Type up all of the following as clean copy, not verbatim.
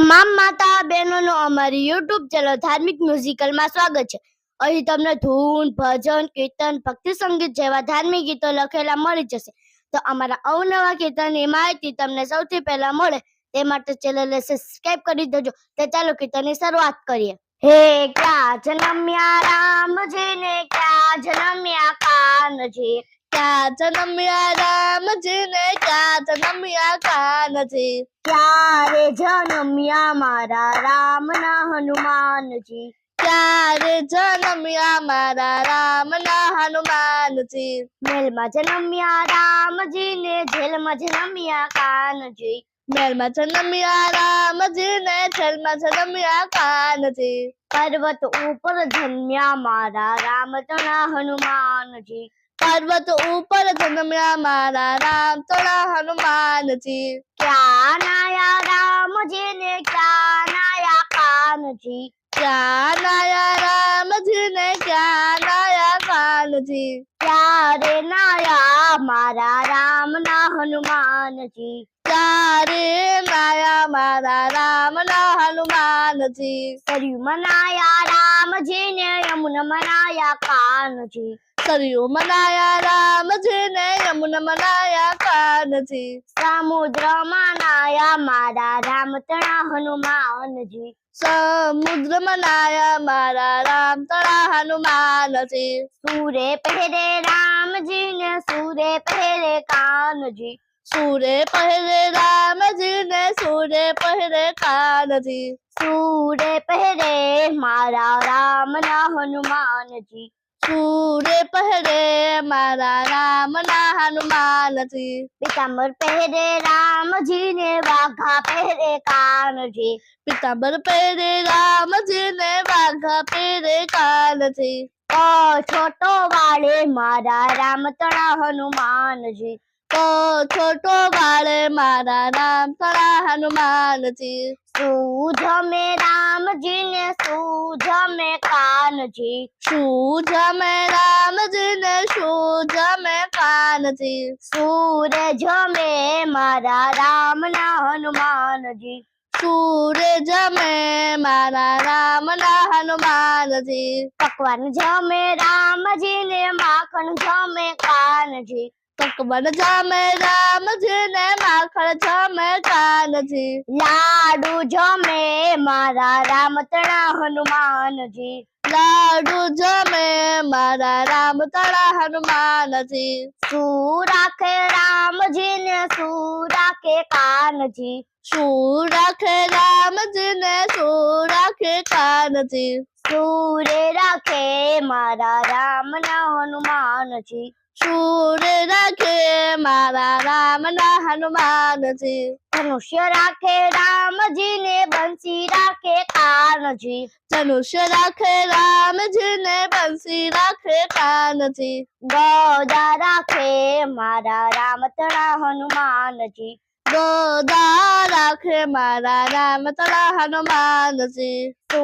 તમામ માતા બહેનોનું અમારી યુટ્યુબ ચેનલ ધાર્મિક મ્યુઝિકલમાં સ્વાગત છે। અહીં તમને ધૂન, ભજન, કીર્તન, ભક્તિ સંગીત જેવા ધાર્મિક ગીતો લખેલા મળી જશે। તો અમારા અવનવા કીર્તનની માહિતી તમને સૌથી પહેલા મળે તે માટે ચેનલને સબસ્ક્રાઇબ કરી દેજો। તો ચાલો કીર્તનની શરૂઆત કરીએ। હે क्या जन्म्या राम जी ने, क्या जन्म्या कान जी, क्या जन्म्या राम जी ने, क्या जन्म्या कान जी, क्या रे जन्म्या मारा राम ना हनुमान जी, क्या रे जन्म्या मारा राम ना हनुमान जी, मेल में जन्म्या राम जी ने, जेल में जन्म्या कान जी, मेल में जन्म्या राम जी ने, जेल में जन्म्या कान जी, पर्वत ऊपर जन्म्या मारा राम तना हनुमान जी, पर्वत ऊपर जन्म्या मारा राम तोड़ा हनुमान जी, क्या नाया राम जी ने, क्या नाया कान जी, क्या नाया राम जी ने, क्या नाया कान जी, क्या रे नाया मारा राम ना हनुमान जी, क्या रे नाया मारा राम ना हनुमान जी, सरयू मनाया राम जी ने, यमुना मनाया कान जी, सरयू मनाया राम जी ने, यमुना मनाया कान जी, समुद्र मनाया मारा राम तना हनुमान जी, समुद्र मनाया मारा राम तड़ा हनुमान जी, सूर्य पहरे राम जी ने, सूर्य पहरे कान जी, सूर्य पहरे राम जी ने, सूर्य पहरे कान जी, सूर्य पहरे मारा राम ना हनुमान जी, सूर्य पहरे मारा राम ना हनुमान जी, पीताम्बर पहरे राम जी ने, वाघा पहरे कान जी, पीताम्बर पहरे राम जी ने, वाघा पहरे कान जी, ओ छोटो वाले मारा राम तना हनुमान जी, तो छोटो बाले मारा राम तड़ा हनुमान जी, सूझ में राम जी ने, सूझ में कान जी, सूझ में राम जी ने, सूझ में कान जी, सूरज में मारा राम ना हनुमान जी, सूरज में मारा राम ना हनुमान जी, पकवान जमे राम जी ने, माखन जमे कान जी, पकवान जमे राम जी ने, माखन जमे कान जी, लाडू जमे मारा राम तना हनुमान जी, लाडू जमे मारा राम तड़ा हनुमान जी, सूरा के राम जी ने, सूरा के कान जी, सूरा के राम जी ने, सूरा के कान जी, सूर्य रखे मारा राम ना हनुमान जी, सूर्य रखे मारा राम ना हनुमान जी, धनुष्य राखे राम जी ने, बंसी राखे कान जी, धनुष्य राखे राम जी ने, बंसी राखे कान जी, गदा राखे मारा राम तना हनुमान जी, गोदा राखे मारा राम तड़ा हनुमान जी, सू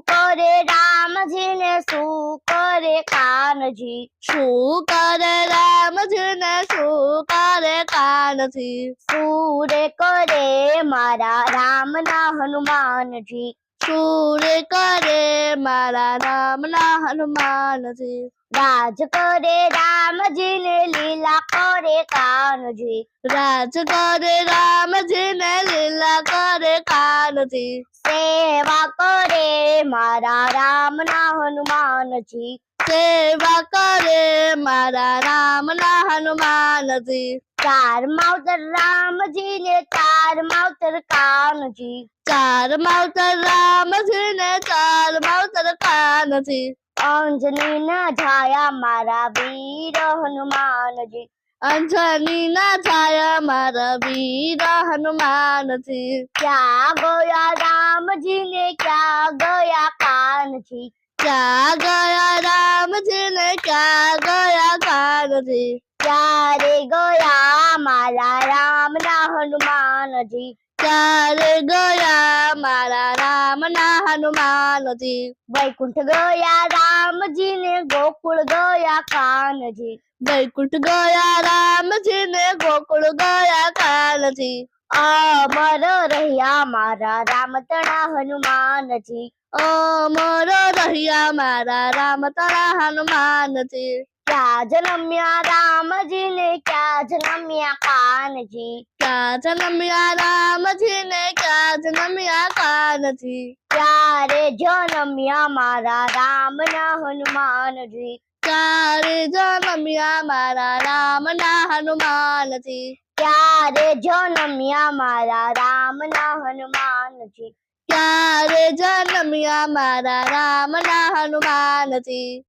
करे राम जी ने, सू करे कान जी, सू करे राम जी ने, सू करे कान जी, सूर्य करे मारा राम ना हनुमान जी, सूर्य करे मारा राम ना हनुमान जी, राज करे राम जी ने, लीला करे कान जी, राज करे राम जी ने, लीला करे कान जी, सेवा करे मारा राम ना हनुमान जी, सेवा करे मारा राम ना हनुमान जी, चार मावतर राम जी ने, चार मावतर कान जी, चार मावतर राम जी ने, चार मावतर कान जी, अंजनी न छाया मारा वीर हनुमान जी, अंजनी ना छाया मारा वीर हनुमान जी, क्या गया राम जी ने, क्या गया कान जी, क्या गया राम जी ने, क्या गया कान जी, क्या रे गया मारा राम ना हनुमान जी, क्या रे गया मारा राम ना हनुमान जी, वैकुंठ गया राम जी ने, गोकुल गया कान जी, वैकुंठ गया राम जी ने, गोकुल गया कान जी, અમર રહ્યા મારા રામતણા હનુમાનજી. અમર રહ્યા મારા રામ તારા હનુમાનજી. ક્યાં જન્મ્યા રામજી ને ક્યાં જન્મ્યા કાનજી. ક્યાં જન્મ્યા રામજી ને ક્યાં જન્મ્યા કાનજી. ક્યારે જન્મ્યા મારા રામના હનુમાનજી. ક્યારે જન્મ્યા મારા રામના હનુમાનજી. ક્યારે જન્મ્યા મારા રામના હનુમાનજી. ક્યારે જન્મ્યા મારા રામના હનુમાનજી.